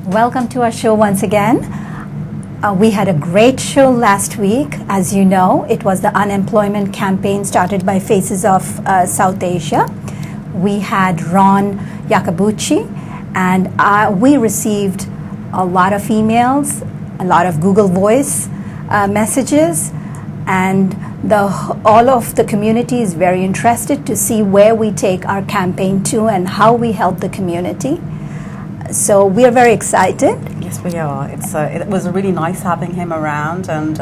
Welcome to our show once again. We had a great show last week. As you know, it was the unemployment campaign started by Faces of South Asia. We had Ron Yakabuchi, and we received a lot of emails, a lot of Google Voice messages, and all of the community is very interested to see where we take our campaign to and how we help the community. So we are very excited. Yes, we are. It was really nice having him around, and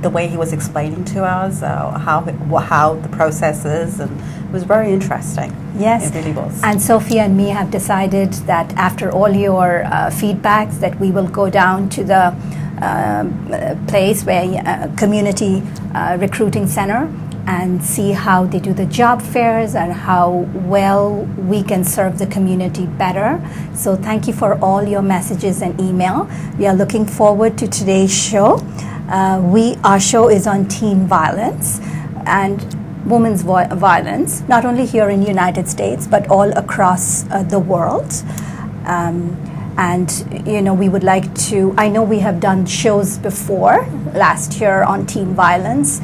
the way he was explaining to us how the process is, and it was very interesting. Yes, it really was. And Sophia and me have decided that after all your feedbacks, that we will go down to the place where community recruiting center and see how they do the job fairs and how well we can serve the community better. So thank you for all your messages and email. We are looking forward to today's show. Our show is on teen violence and women's violence, not only here in the United States, but all across the world. And, you know, we would like to, I know we have done shows before, last year on teen violence,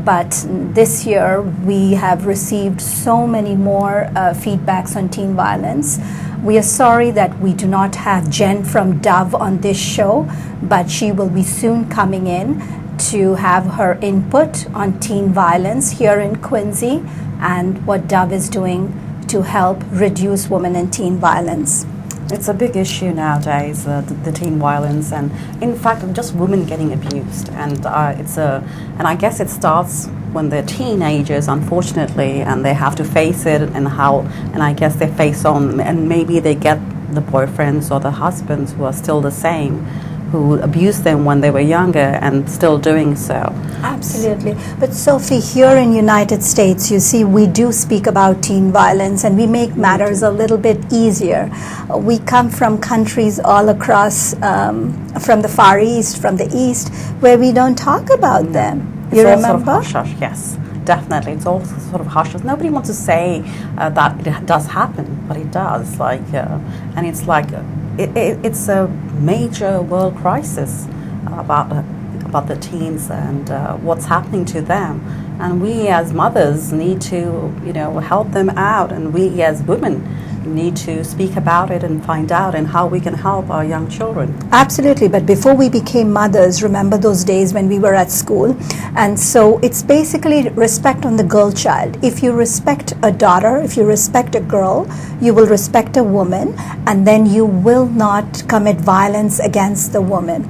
but this year we have received so many more feedbacks on teen violence. We are sorry that we do not have Jen from Dove on this show, but she will be soon coming in to have her input on teen violence here in Quincy and what Dove is doing to help reduce women and teen violence. It's a big issue nowadays, the teen violence, and in fact, just women getting abused. And and I guess it starts when they're teenagers, unfortunately, and they have to face it, and I guess they face on, and maybe they get the boyfriends or the husbands who are still the same, who abused them when they were younger and still doing so. Absolutely. But Sophie, here in United States, you see, we do speak about teen violence and we make matters a little bit easier. We come from countries all across, from the Far East, from the East, where we don't talk about them. You remember? Sort of hush-hush, yes. Definitely. It's all sort of hush-hush. Nobody wants to say that it does happen, but it does. And it's like, it's a major world crisis about the teens and what's happening to them, and we as mothers need to help them out, and we as women need to speak about it and find out and how we can help our young children. Absolutely. But before we became mothers, remember those days when we were at school? And so it's basically respect on the girl child. If you respect a daughter, if you respect a girl, you will respect a woman, and then you will not commit violence against the woman.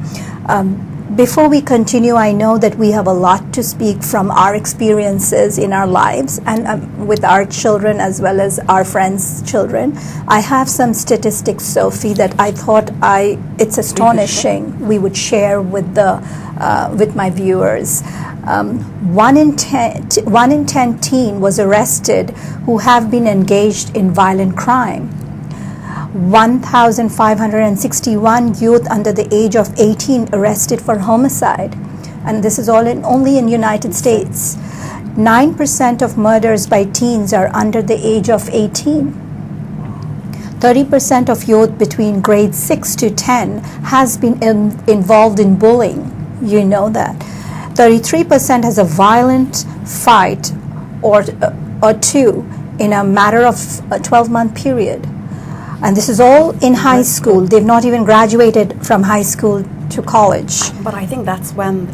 Before we continue, I know that we have a lot to speak from our experiences in our lives and with our children as well as our friends' children. I have some statistics, Sophie, that I thought it's astonishing we would share with my viewers. 1 in 10 teen was arrested who have been engaged in violent crime. 1,561 youth under the age of 18 arrested for homicide, and this is all only in United States. 9% of murders by teens are under the age of 18. 30% of youth between grades 6 to 10 has been involved in bullying. You know that. 33% has a violent fight or two in a matter of a 12-month period. And this is all in high school. They've not even graduated from high school to college. But I think that's when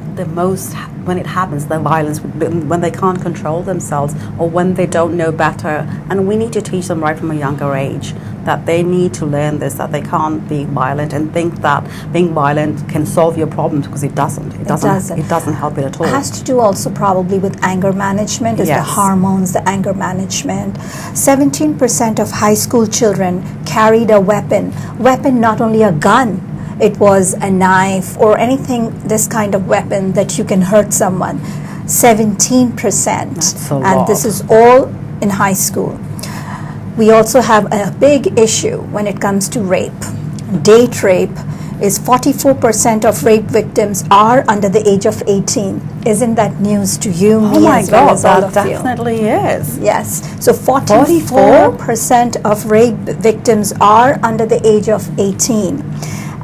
when it happens, the violence, when they can't control themselves or when they don't know better. And we need to teach them right from a younger age that they need to learn this, that they can't be violent and think that being violent can solve your problems, because it doesn't. It doesn't help it at all. It has to do also probably with anger management, yes. The hormones, the anger management. 17% of high school children carried a weapon, not only a gun. It was a knife or anything, this kind of weapon that you can hurt someone. 17%. That's a lot. And this is all in high school. We also have a big issue when it comes to rape. Date rape is 44% of rape victims are under the age of 18. Isn't that news to you, me, as well as all of you? That definitely is. Yes. So 44% of rape victims are under the age of 18.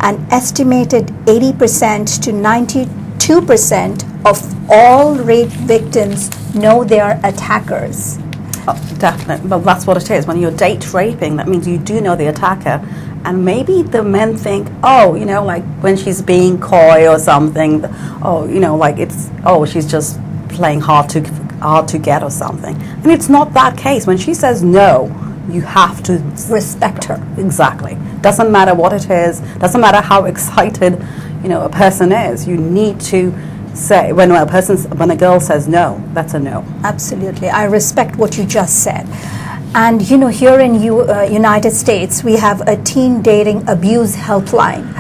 An estimated 80% to 92% of all rape victims know their attackers. Oh, definitely. Well, that's what it is. When you're date raping, that means you do know the attacker. And maybe the men think, oh, you know, like when she's being coy or something, oh, you know, like it's, oh, she's just playing hard to get or something. And it's not that case. When she says no, you have to Respect her. Exactly. Doesn't matter what it is. Doesn't matter how excited, you know, a person is. You need to say when a girl says no, that's a no. Absolutely. I respect what you just said. And you know, here in United States, we have a teen dating abuse helpline,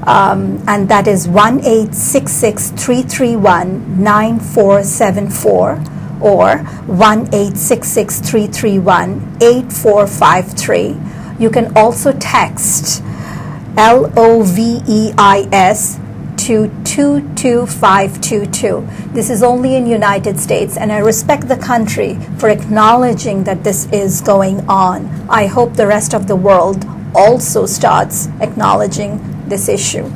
and that is 1-866-331-9474 or 1-866-331-8453. You can also text LOVEIS to 22522. This is only in United States, and I respect the country for acknowledging that this is going on. I hope the rest of the world also starts acknowledging this issue.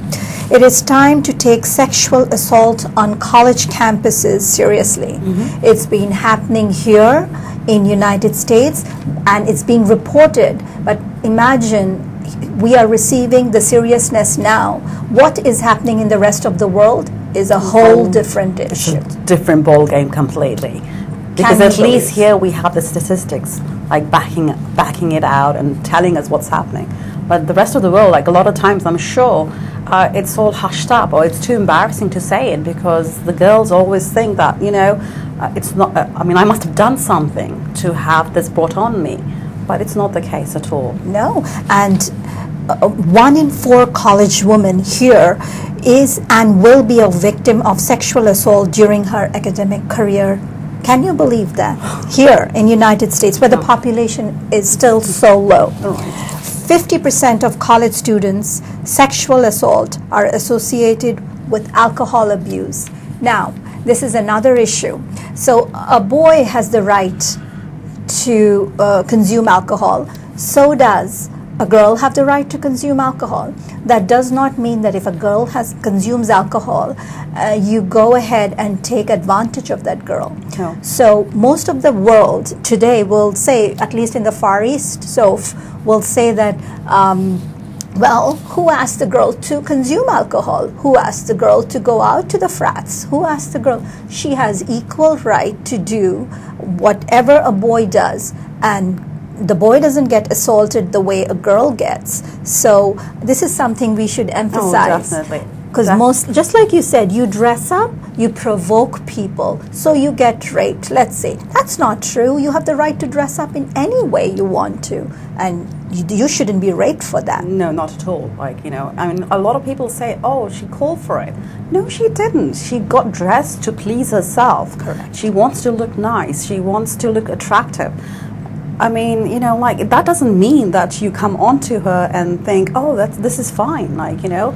It is time to take sexual assault on college campuses seriously. It's been happening here in United States, and it's being reported, but imagine we are receiving the seriousness now. What is happening in the rest of the world is a whole different issue. It's a different ball game completely. Because at least here we have the statistics like backing it out and telling us what's happening. But the rest of the world, like a lot of times, I'm sure it's all hushed up, or it's too embarrassing to say it because the girls always think that, you know, it's not. I mean, I must have done something to have this brought on me. But it's not the case at all. No, and 1 in 4 college women here is and will be a victim of sexual assault during her academic career. Can you believe that? Here in United States, where the population is still so low. 50% of college students' sexual assault are associated with alcohol abuse. Now, this is another issue. So a boy has the right to consume alcohol. So does a girl have the right to consume alcohol. That does not mean that if a girl consumes alcohol, you go ahead and take advantage of that girl. No. So most of the world today will say, at least in the Far East, will say that, well, who asked the girl to consume alcohol? Who asked the girl to go out to the frats? Who asked the girl? She has equal right to do whatever a boy does, and the boy doesn't get assaulted the way a girl gets. So this is something we should emphasize. Oh, definitely. Because just like you said, you dress up, you provoke people, so you get raped, let's say. That's not true. You have the right to dress up in any way you want to, and you shouldn't be raped for that. No, not at all. Like, you know, I mean, a lot of people say, oh, she called for it. No, she didn't. She got dressed to please herself. Correct. She wants to look nice. She wants to look attractive. I mean, you know, like, that doesn't mean that you come onto her and think, oh, this is fine. Like, you know,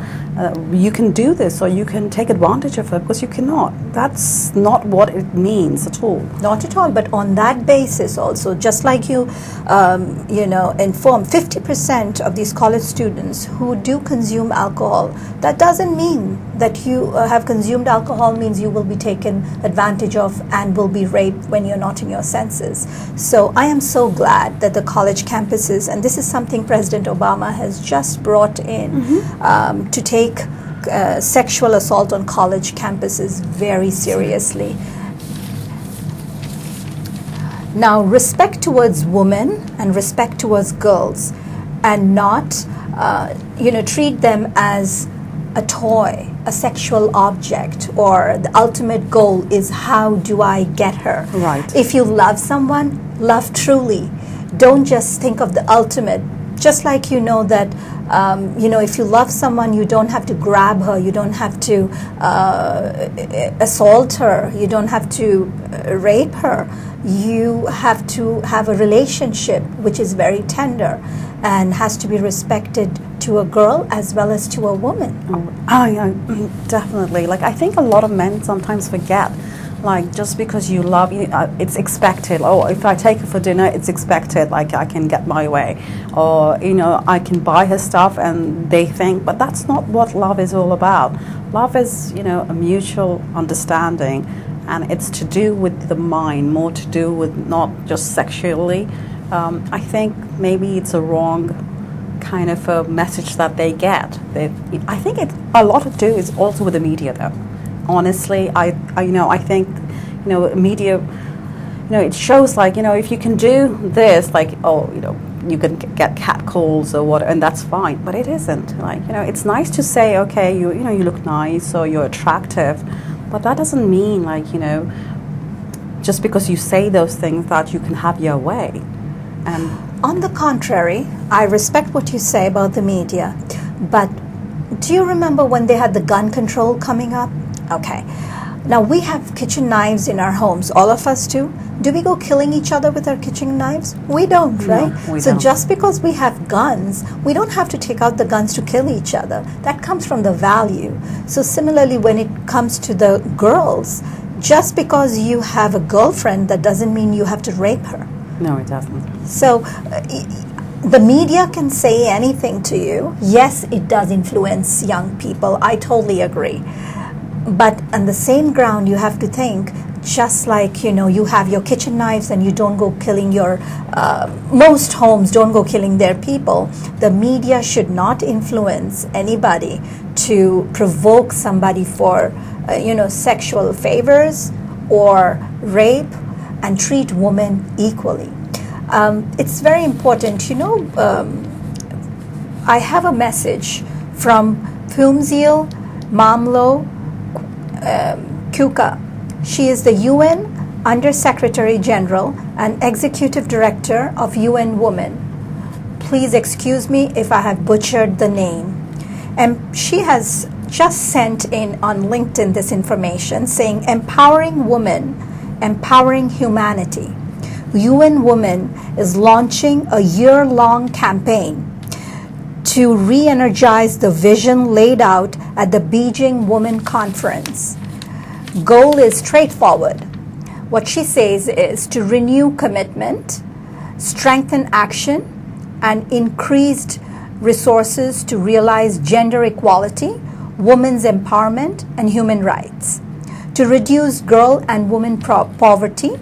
you can do this, or you can take advantage of her, because you cannot. That's not what it means at all. Not at all. But on that basis also, just like you inform 50% of these college students who do consume alcohol, that doesn't mean that you have consumed alcohol means you will be taken advantage of and will be raped when you're not in your senses. So I am so glad that the college campuses, and this is something President Obama has just brought in, to take sexual assault on college campuses very seriously. Now, respect towards women and respect towards girls, and not treat them as a toy, a sexual object, or the ultimate goal is how do I get her. Right. If you love someone, love truly. Don't just think of the ultimate. Just like you know that, if you love someone, you don't have to grab her, you don't have to assault her, you don't have to rape her. You have to have a relationship which is very tender and has to be respected to a girl as well as to a woman. Oh, yeah, definitely. Like, I think a lot of men sometimes forget Like, just because you love, it's expected. Oh, if I take her for dinner, it's expected. Like, I can get my way, or I can buy her stuff, and they think. But that's not what love is all about. Love is, a mutual understanding, and it's to do with the mind, more to do with not just sexually. I think maybe it's a wrong kind of a message that they get. I think it's a lot to do is also with the media, though. Honestly, I think, media, it shows like, if you can do this, like, you can get catcalls or what, and that's fine. But it isn't. Like, it's nice to say, okay, you look nice or you're attractive, but that doesn't mean like, just because you say those things that you can have your way. And on the contrary, I respect what you say about the media, but do you remember when they had the gun control coming up? Okay. Now, we have kitchen knives in our homes, all of us do. Do we go killing each other with our kitchen knives? We don't, right? No, we so don't. Just because we have guns, we don't have to take out the guns to kill each other. That comes from the value. So similarly, when it comes to the girls, just because you have a girlfriend, that doesn't mean you have to rape her. No, it doesn't. So the media can say anything to you. Yes, it does influence young people. I totally agree. But on the same ground, you have to think, just like, you have your kitchen knives and you don't go killing most homes don't go killing their people. The media should not influence anybody to provoke somebody for, sexual favors or rape, and treat women equally. It's very important. I have a message from Phumzile Mamlo Kuka. She is the UN Under-Secretary General and Executive Director of UN Women. Please excuse me if I have butchered the name. And she has just sent in on LinkedIn this information saying, empowering women, empowering humanity. UN Women is launching a year-long campaign to re-energize the vision laid out at the Beijing Women Conference. Goal is straightforward. What she says is to renew commitment, strengthen action, and increased resources to realize gender equality, women's empowerment, and human rights. To reduce girl and women poverty,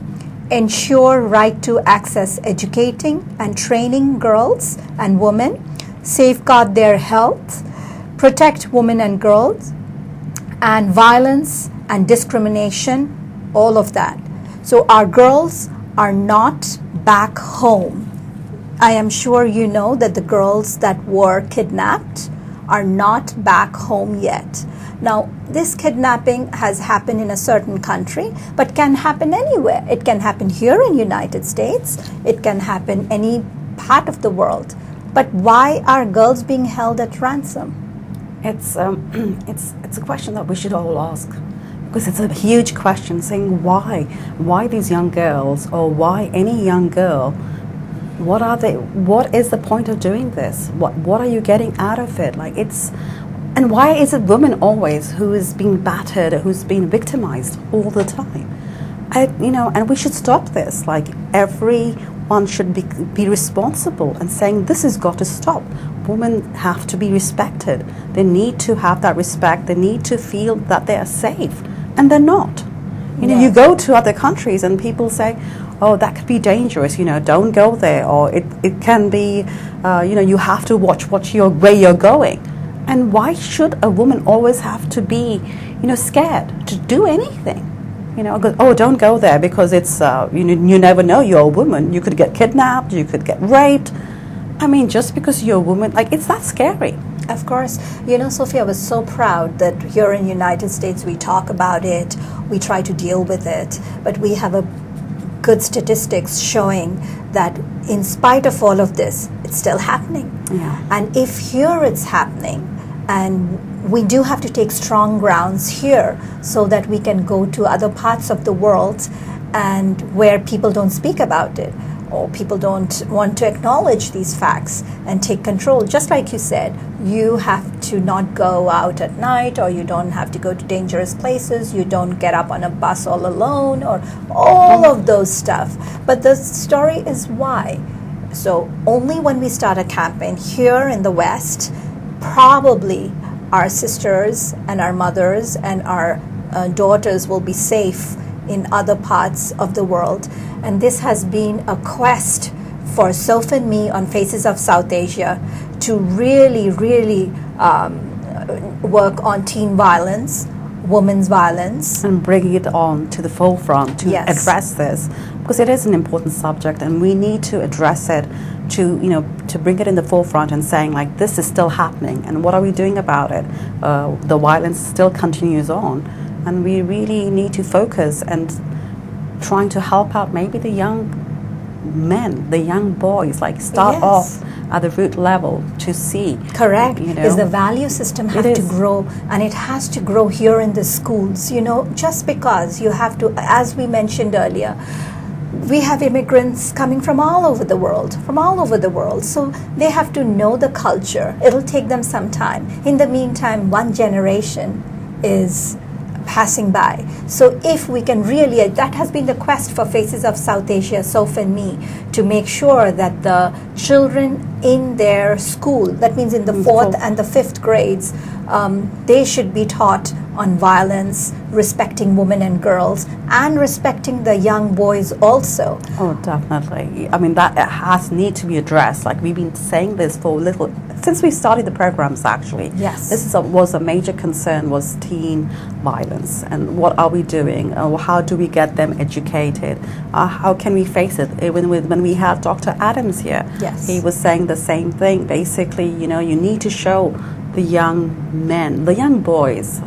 ensure right to access educating and training girls and women, safeguard their health, protect women and girls, and violence and discrimination, all of that. So our girls are not back home. I am sure you know that the girls that were kidnapped are not back home yet. Now, this kidnapping has happened in a certain country, but can happen anywhere. It can happen here in the United States. It can happen any part of the world. But why are girls being held at ransom? It's a question that we should all ask, because it's a huge question, saying why these young girls, or why any young girl. What is the point of doing this? What are you getting out of it? And why is it women always who is being battered, who's being victimized all the time? And we should stop this. Like, everyone should be responsible and saying this has got to stop. Women have to be respected. They need to have that respect. They need to feel that they are safe, and they're not. You go to other countries and people say, oh, that could be dangerous, don't go there, or it can be, you have to watch where you're going. And why should a woman always have to be, scared to do anything? Oh, don't go there because it's, you never know, you're a woman. You could get kidnapped, you could get raped. I mean, just because you're a woman, it's that scary. Of course. Sophia, I was so proud that here in the United States we talk about it, we try to deal with it, but we have a good statistics showing that in spite of all of this, it's still happening. Yeah. And if here it's happening, and we do have to take strong grounds here so that we can go to other parts of the world and where people don't speak about it. or people don't want to acknowledge these facts and take control. Just like you said, you have to not go out at night, or you don't have to go to dangerous places, you don't get up on a bus all alone, or all of those stuff. But the story is why. So only when we start a campaign here in the West, probably our sisters and our mothers and our daughters will be safe in other parts of the world. And this has been a quest for Soph and me on Faces of South Asia to really, really work on teen violence, women's violence. And bring it on to the forefront to Yes. address this, because it is an important subject and we need to address it, to to bring it in the forefront and saying like, this is still happening and what are we doing about it? The violence still continues on, and we really need to focus and trying to help out maybe the young men, the young boys, like start Yes. off at the root level to see. Correct. You know. Is the value system have It to is. grow, and it has to grow here in the schools. Just because you have to, as we mentioned earlier, we have immigrants coming from all over the world, so they have to know the culture. It'll take them some time. In the meantime, one generation is passing by. So if we can really, that has been the quest for Faces of South Asia, Soph and me, to make sure that the children in their school, that means in the fourth and the fifth grades, they should be taught on violence, respecting women and girls, and respecting the young boys also. Oh, definitely. I mean, that has need to be addressed. Like, we've been saying this for since we started the programs, actually. Yes. This was a major concern, was teen violence. And what are we doing? How do we get them educated? How can we face it? When we had Dr. Adams here, Yes. he was saying the same thing. Basically, you need to show the young men, the young boys,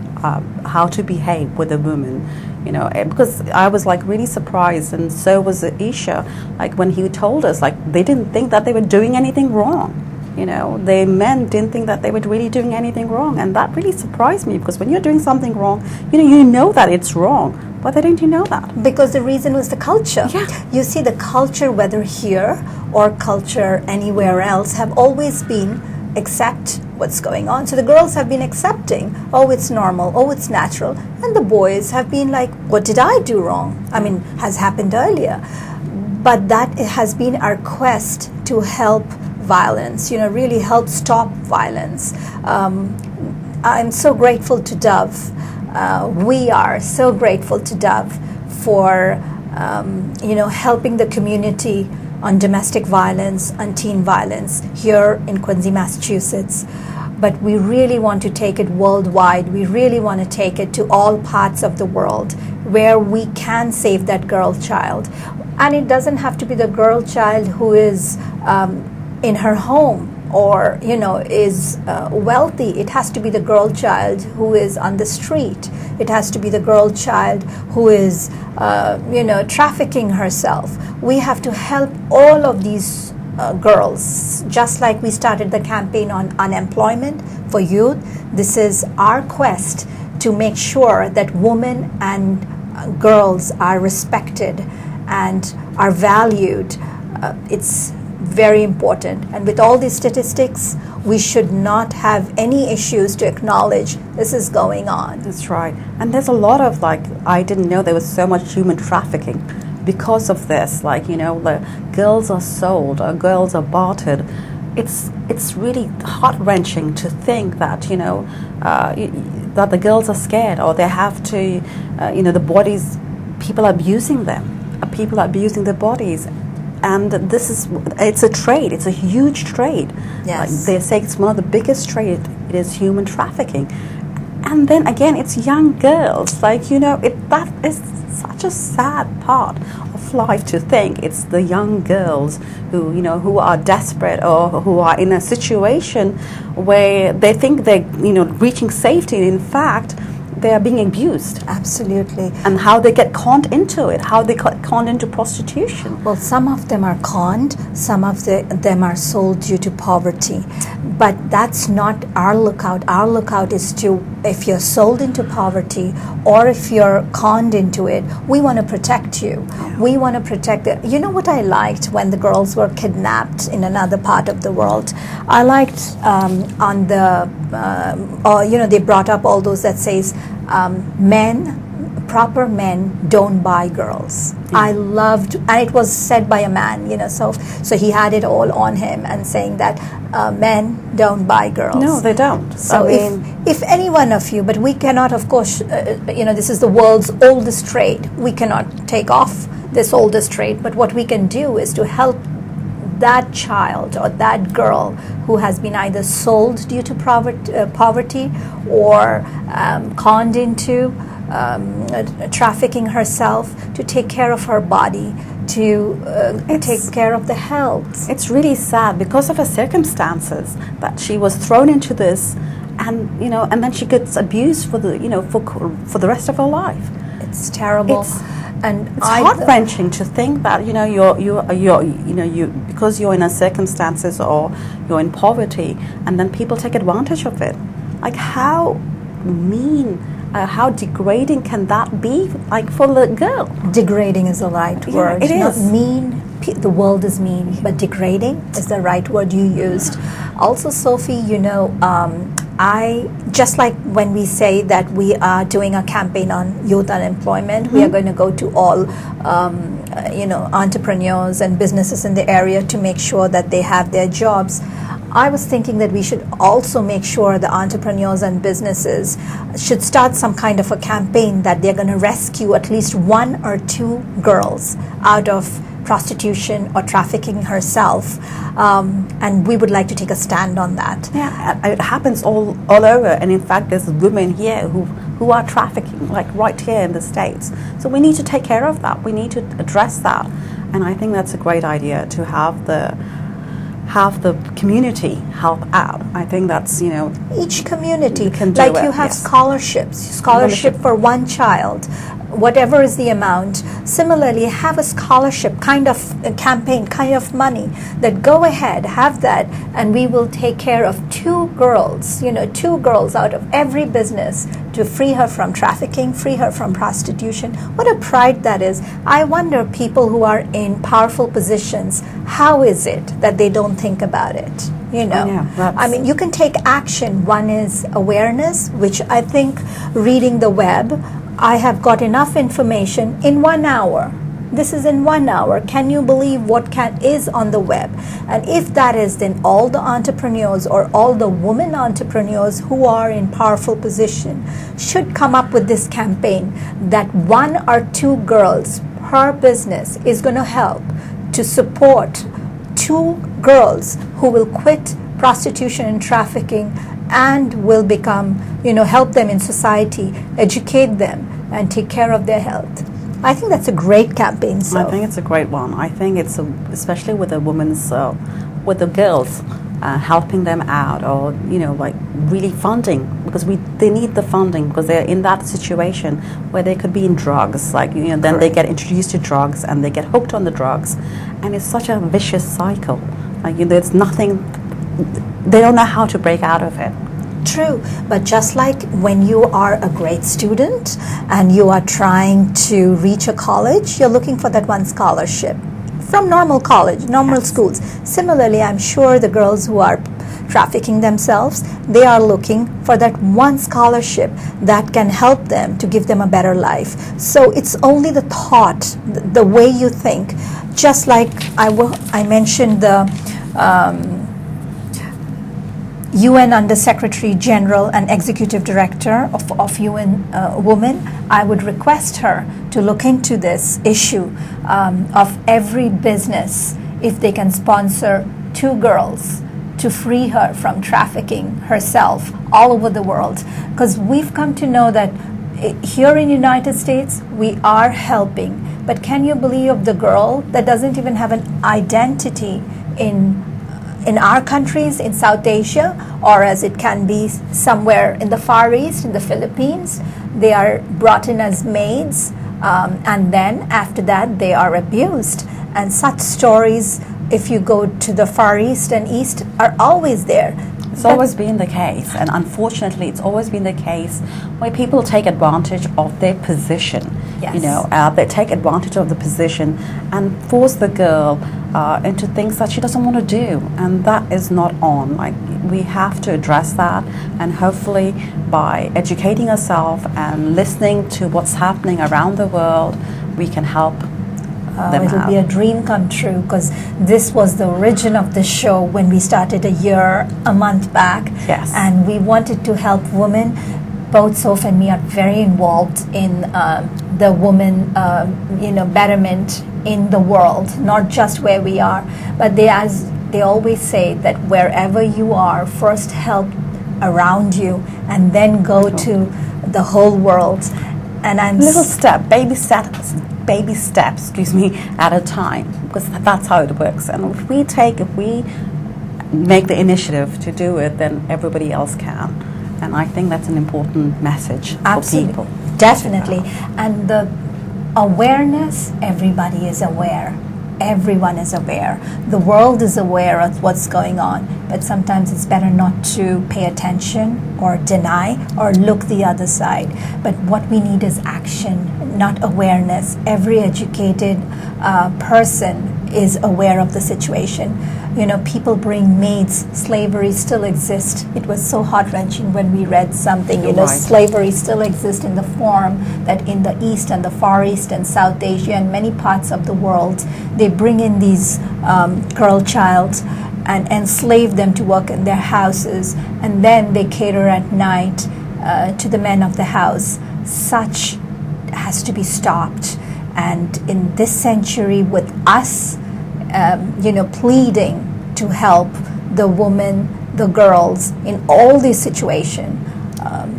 how to behave with a woman, because I was like really surprised, and so was Esha, like when he told us, like they didn't think that they were doing anything wrong. The men didn't think that they were really doing anything wrong, and that really surprised me, because when you're doing something wrong, you know that it's wrong, but they didn't know that. Because the reason was the culture. Yeah. You see, the culture, whether here or culture anywhere else, have always been accept what's going on. So the girls have been accepting, oh, it's normal, oh, it's natural. And the boys have been like, what did I do wrong? I mean, has happened earlier. But that has been our quest to help violence, really help stop violence. I'm so grateful to Dove. We are so grateful to Dove for, helping the community on domestic violence, on teen violence here in Quincy, Massachusetts. But we really want to take it worldwide. We really want to take it to all parts of the world where we can save that girl child. And it doesn't have to be the girl child who is in her home or, is wealthy. It has to be the girl child who is on the street. It has to be the girl child who is, trafficking herself. We have to help all of these girls, just like we started the campaign on unemployment for youth. This is our quest to make sure that women and girls are respected and are valued. It's very important. And with all these statistics, we should not have any issues to acknowledge this is going on. That's right. And there's a lot of, I didn't know there was so much human trafficking because of this. The girls are sold, or girls are bartered. It's really heart-wrenching to think that, that the girls are scared, or they have to, the bodies, people are abusing them. People are abusing their bodies. And it's a trade. It's a huge trade. Yes. They say it's one of the biggest trade. It is human trafficking. And then again, it's young girls. That is such a sad part of life, to think it's the young girls who are desperate, or who are in a situation where they think they're reaching safety. In fact, they are being abused, Absolutely. and how they get conned into it, how they get conned into prostitution. Well, some of them are conned, some of them are sold due to poverty. But that's not our lookout. Our lookout is to, if you're sold into poverty or if you're conned into it, we want to protect you. We want to protect it. You know what I liked when the girls were kidnapped in another part of the world? I liked on the, they brought up all those that says proper men don't buy girls. I loved, and it was said by a man, so he had it all on him and saying that men don't buy girls. No, they don't. So if any one of you, but we cannot, of course, this is the world's oldest trade. We cannot take off this oldest trade, but what we can do is to help that child or that girl who has been either sold due to poverty or conned into trafficking herself, to take care of her body, to take care of the health. It's really sad because of her circumstances that she was thrown into this, and and then she gets abused for the rest of her life. It's terrible. It's heart-wrenching to think that you because you're in a circumstances or you're in poverty, and then people take advantage of it. Like, how mean, how degrading can that be? Like, for the girl. Degrading is the right word. It Not is. mean. The world is mean, but degrading is the right word you used. Also, Sophie, I just like when we say that we are doing a campaign on youth unemployment, we are going to go to all entrepreneurs and businesses in the area to make sure that they have their jobs. I was thinking that we should also make sure the entrepreneurs and businesses should start some kind of a campaign that they're going to rescue at least one or two girls out of prostitution or trafficking herself, and we would like to take a stand on that. Yeah, it happens all over, and in fact there's women here who are trafficking, like right here in the States. So we need to take care of that. We need to address that, and I think that's a great idea to have the community help out. I think that's Each community can do like it, you have yes. scholarship for one child, whatever is the amount. Similarly, have a scholarship kind of a campaign, kind of money that go ahead, have that, and we will take care of two girls out of every business to free her from trafficking, free her from prostitution. What a pride that is. I wonder, people who are in powerful positions, how is it that they don't think about it? I mean, you can take action. One is awareness, which I think reading the web, I have got enough information in 1 hour. This is in 1 hour. Can you believe what is on the web? And if that is, then all the entrepreneurs or all the women entrepreneurs who are in powerful position should come up with this campaign that one or two girls per business is going to help to support two girls who will quit prostitution and trafficking and will become, help them in society, educate them, and take care of their health. I think that's a great campaign. So I think it's a great one. I think it's especially with the women's, with the girls, helping them out, or like really funding, because they need the funding, because they're in that situation where they could be in drugs, then Correct. They get introduced to drugs and they get hooked on the drugs, and it's such a vicious cycle. There's nothing. They don't know how to break out of it. True, but just like when you are a great student and you are trying to reach a college, you're looking for that one scholarship from normal college, normal schools. Similarly, I'm sure the girls who are trafficking themselves, they are looking for that one scholarship that can help them to give them a better life. So it's only the thought, the way you think. Just like I mentioned the UN Under Secretary General and Executive Director of UN Women, I would request her to look into this issue of every business, if they can sponsor two girls to free her from trafficking herself all over the world. Because we've come to know that here in the United States, we are helping. But can you believe of the girl that doesn't even have an identity in in our countries, in South Asia, or as it can be somewhere in the Far East, in the Philippines, they are brought in as maids, and then after that they are abused. And such stories, if you go to the Far East and East, are always there. It's always been the case, and unfortunately it's always been the case where people take advantage of their position. Yes. You know, they take advantage of the position and force the girl into things that she doesn't want to do, and that is not on. Like, we have to address that, and hopefully by educating ourselves and listening to what's happening around the world, we can help them it'll out. be a dream come true, because this was the origin of the show when we started a month back. Yes. And we wanted to help women. Both Soph and me are very involved in the woman, betterment in the world, not just where we are. But as they always say, that wherever you are, first help around you, and then go to the whole world. And I'm baby steps, at a time, because that's how it works. And if we make the initiative to do it, then everybody else can. And I think that's an important message for people. Definitely. And the awareness, everybody is aware. Everyone is aware. The world is aware of what's going on, but sometimes it's better not to pay attention or deny or look the other side. But what we need is action, not awareness. Every educated person is aware of the situation. You know, people bring maids. Slavery still exists. It was so heart-wrenching when we read something. Right. Slavery still exists in the form that in the East and the Far East and South Asia and many parts of the world, they bring in these girl child and enslave them to work in their houses, and then they cater at night to the men of the house. Such has to be stopped. And in this century, with us, pleading to help the women, the girls in all these situations,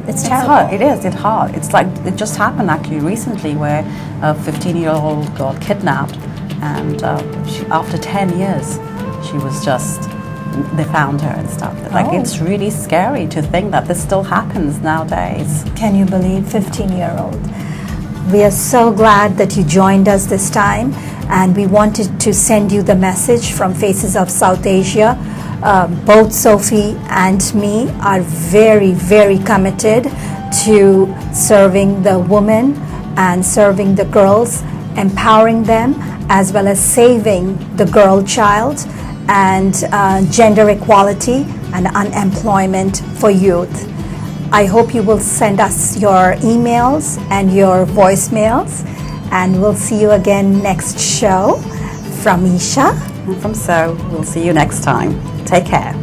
it's terrible. Hard. It's hard. It's like it just happened actually recently, where a 15-year-old got kidnapped, and after 10 years, they found her and stuff. Like, it's really scary to think that this still happens nowadays. Can you believe 15-year-old? We are so glad that you joined us this time, and we wanted to send you the message from Faces of South Asia. Both Sophie and me are very, very committed to serving the women and serving the girls, empowering them, as well as saving the girl child and gender equality and unemployment for youth. I hope you will send us your emails and your voicemails, and we'll see you again next show. From Esha And from So, we'll see you next time. Take care.